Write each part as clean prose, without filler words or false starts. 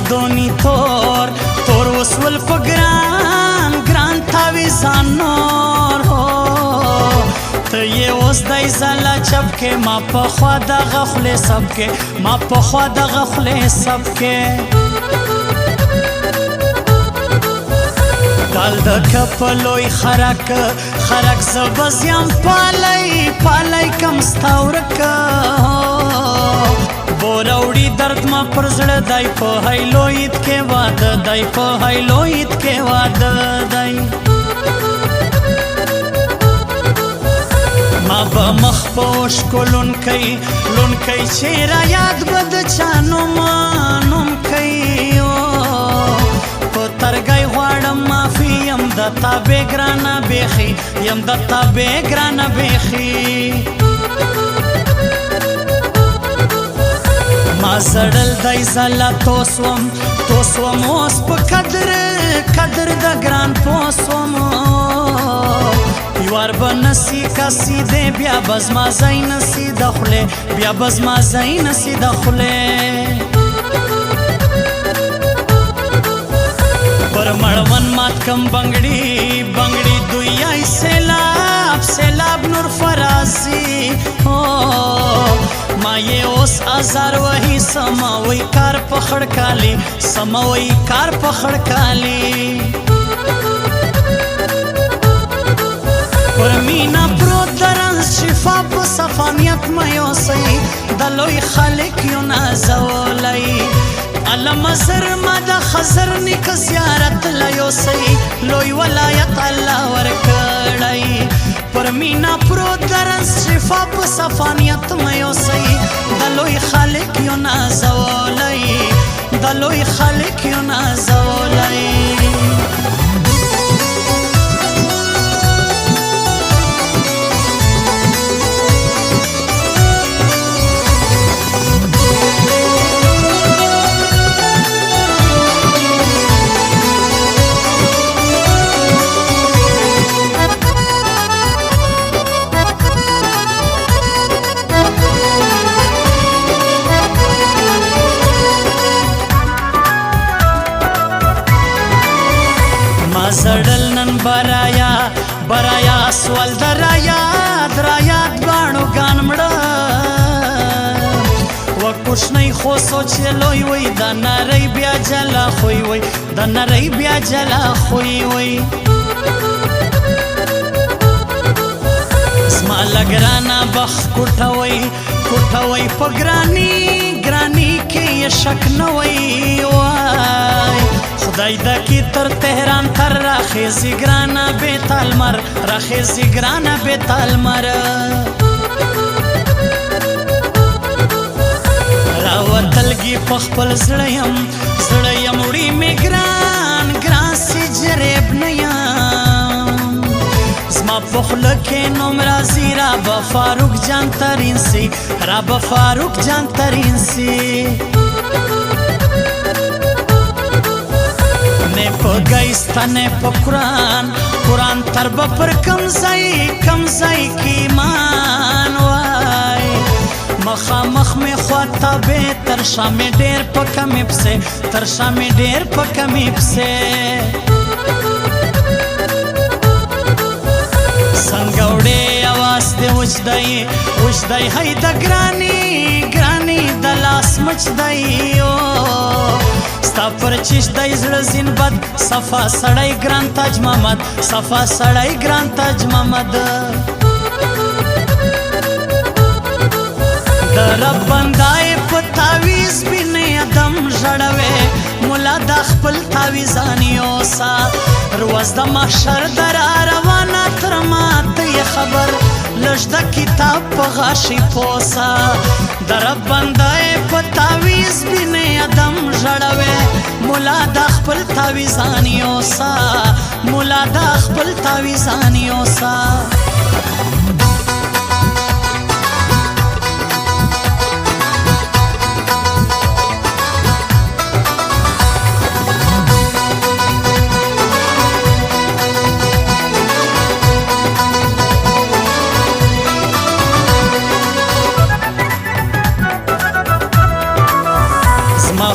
دونی تور تور وسول په ګران ګران تاویزان نور ته یې اوس دی زله چپ کې ما پخوا دغه خولې سب کې ما پخوا دغه خولې سب کې دال د کپلوی خرک خرک زبزیم پالی پالی کم ستاورک بوروڑی درد ما پر زړه دای په هایلوید کې واده دای په هایلوید کې واده دای ما به مخ پوش کولون کوي لون کوي چې را یاد بد چانو مانوم کوي په ترګي غواړم معافي يم د تابې ګرانه بیخي يم د تابې ګرانه بیخي ما زړل دای زلا توسوم اوس په قدر د ګران پوسوم یوار بنسی کسی دے بیا بزما زین سی دخله بیا بزما زین سی دخله پر مړون مات کم بنگړي دوی ای سیلاب نور فرازی ما یہ اوس ازار وہی سماوی کار پخړ کالی پر مینا پروت درنز شفا په صفانیت مې اوسئ د لوی خالق یو نازولی علم زر ما د خزر نیک زیارت لیوسئ لوی ولایت الله ورکړی پر مینا پروت درنز شفا په صفانیت مې اوسئ د لوی خالق یو نازولی د لوی خالق یو نازولی زړل نن برایا سوال درایاد باڼو ګان مړه وکوښنی خو سوچ لوی وای د نری بیا جلا خوې وای د نری بیا جلا خوې وای اسما لګرانا بخ کوټوي په ګرانی کې شک نه وای خدای دا کی تر تهران تر راخیزی گرانا بیتال مر راوتلگی پخپل زړیم وړي می ګران سی جریب نیم زما پخله کې نوم راځي را به فاروق جان ترین سی نه په گایستا نه په قرآن تر به پر کم ځای کی ایمان وای مخامخ می خواته به تر شام ډیر په کمی پسې څنګه وړې اواز دې وجدای هی د ګرانی د لاس مچدای ستا پر چش دای زړه زین بد صفا سړی ګران تاج محمد د رب بندای په تعویز بینه ادم ژړوي مولا د خپل تعویزانیو سا روز د محشر در روانه تر ماته خبر لږ د کتاب په غاشي پوسا د رب بندای په تعویز بینه ادم ژړوي مولا د خپل تعویزانیو سا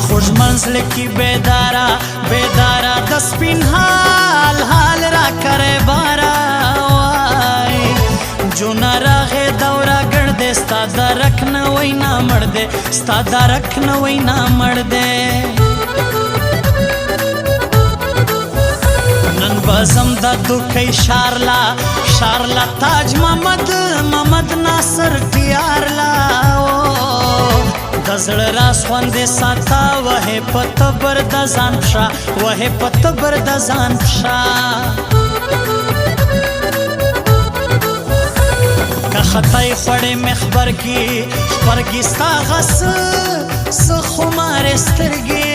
خوش منزل کی بے دے ستا درک نوی نامړ دے نن بزم د دوکې شارلا تاج محمد ناصر ټیارلا د زړه راز خوندې ساته وهې په تبر د ځان پښه وهې په تبر د ځان پښه که خطای خوړې مې خبرګي ستا غس څه خمارې سترګې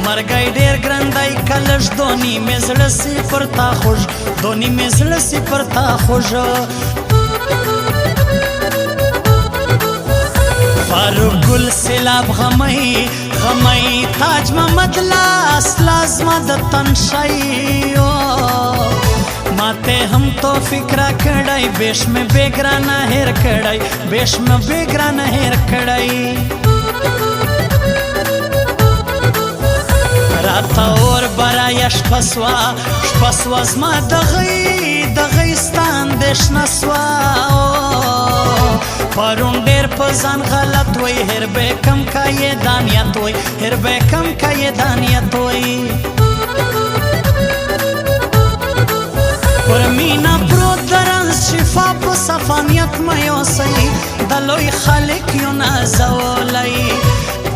مرګی ډېر ګرندی کلش دونی مې زړه سي پر تا خوږ دونی مې زړه سي پر تا خوږ فاروق گل سیلاب غمی تاج محمد لاس لازمه د تنشای ماته هم تو فکر کړای بیش مې بیگرانه هیر کړای بیش مې بیگرانه هیر کړای راته اور برای شپسوا زما دغی ستان دشنه سوا پرون ډېر په ځان غلط وی هر به کم کا یې دانیت وی هر به کم کا یې دانیت وی پر مینا پروت درنس شفا په صفانیت مې اوسئ د لوی خالق یو نازولی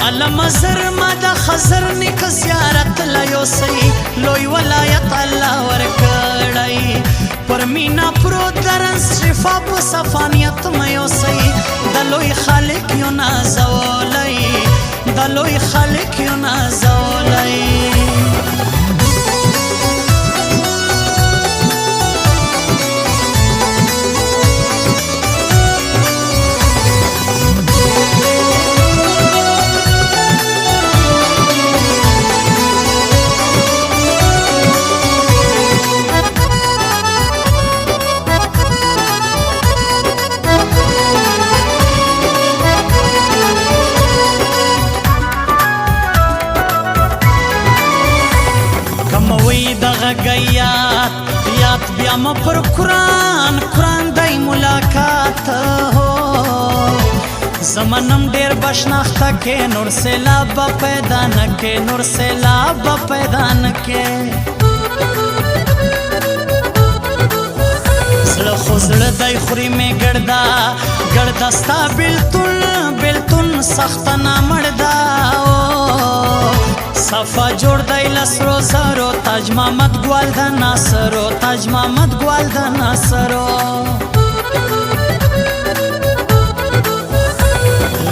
علم زر ما د خزر نیک زیارت لیوسئ لوی ولایت الله ورکړی پر مینا پروت درنس شفا په صفانیت مې اوسئ د لوی خالق یو نازولی د لوی خالق یو نازولی یاد بیا م پر قرآن دی ملاقات ہو زمانم ډیر بشناخته کې نور سیلاب پیدا نکې نور سیلاب پیدا نکې زړه خو زړه دی خوري مې ګړدا ستا بلتون سخت نامړدا صفا جوړ دی لسرو زرو تاج محمد ګوال د ناصرو تاج محمد ګوال د ناصرو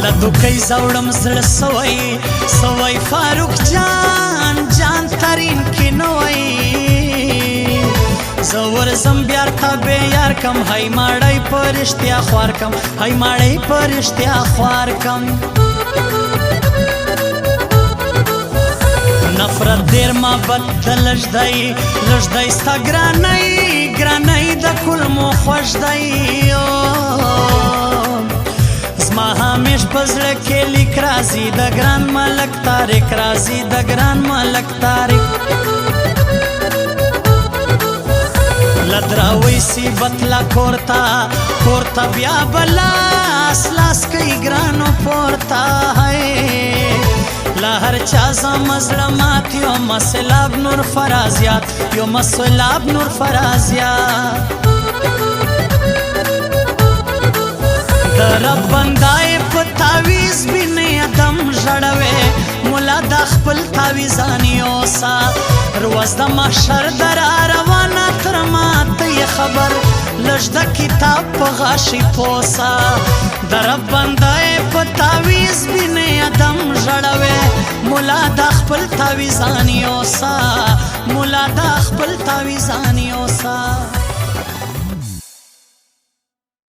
لدوکې زوړم زړه سوی فاروق جان ترین کې نوې زور زم بیار تابه یار کم هی ماړی پرشتیا خوار کم هی ماړی پرشتیا خوار کم نفرت دیر ما بدلش دی ستا گرانی دا کل مو خوش دی زما همیش بزړه کې لیک رازی د ګران ملک تاریک رازی د ګران ملک تاریک لدراوی سی بتلا کورتا بیا بلاس کئی گرانو پورتا ہے لا هر چا زمزلمات یو مسلاب نور فرازیات در بندای په تعویز بینه ادم ژړوي مولا د خپل تعویزانی اوسا روز د محشر در روانه تر ماته خبر لږ د کتاب په غاشي پوسا در بندای په تعویز بینه ادم ژړوي مولا د خپل تعویزانی اوسا